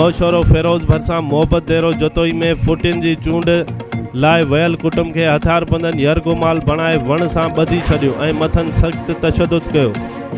नौशरो फिरोज़ भरसां मोहब्बत देरो जतोई में फुटिन जी चूंड लाइ वयल कुटुंब खे हथियारबंदनि यरगुमाल बणाए वण सां ॿधी छॾियो ऐं मथनि सख़्त तशदुद कयो,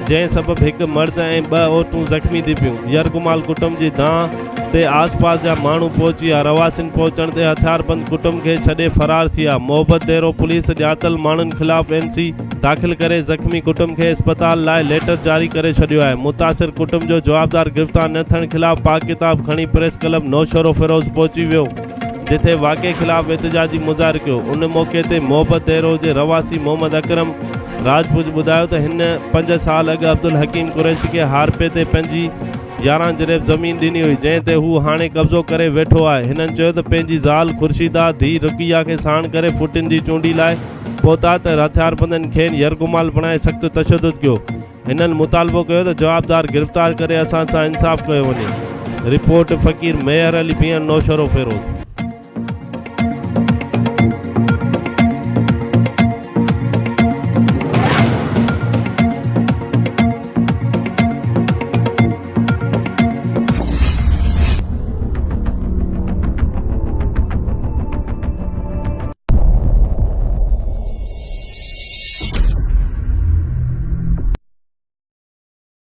जंहिं सबबि हिकु मर्द ऐं 2 औरतूं ज़ख़्मी थी पियूं। यरगुमाल कुटुंब जी दांह ते आसपास जा माण्हू पहुची विया। रवासिन पहुचण ते हथियारबंद कुटुंब खे छॾे फरार थी विया। मोहब्बत देरो पुलिस ॼातल माण्हुनि ख़िलाफ़ NC दाख़िल करे ज़ख़्मी कुटुंब खे अस्पताल लाइ लेटर जारी करे छॾियो आहे। मुतासिर कुटुंब जो जवाबदार गिरफ़्तार न थियण ख़िलाफ़ पाक किताब खणी प्रेस क्लब नौशरो फिरोज़ पहुची वियो, जिथे वाक़े ख़िलाफ़ एहतजाजी मुज़ाहिरो कयो। उन मौक़े ते मोहब्बत देरो जे रवासी मोहम्मद अकरम राजपूत ॿुधायो त हिन 5 साल अॻु अब्दुल हकीम कुरैशी खे हारपे ते पंहिंजी 11 जरेब ज़मीन ॾिनी हुई, जंहिं ते हू हाणे कब्ज़ो करे वेठो आहे। हिननि चयो त पंहिंजी ज़ाल खुर्शीदा धीउ रुकिया खे साण करे फुटिन जी चूंडी लाइ पहुता त हथियारबंदनि खेनि यरगुमाल बणाए सख़्त तशदुद कयो। हिननि मुतालबो कयो त जवाबदार गिरफ़्तार करे असां सां इंसाफ़ कयो वञे। रिपोर्ट फ़क़ीर मेहर अली पियन नौशरो फिरोज़।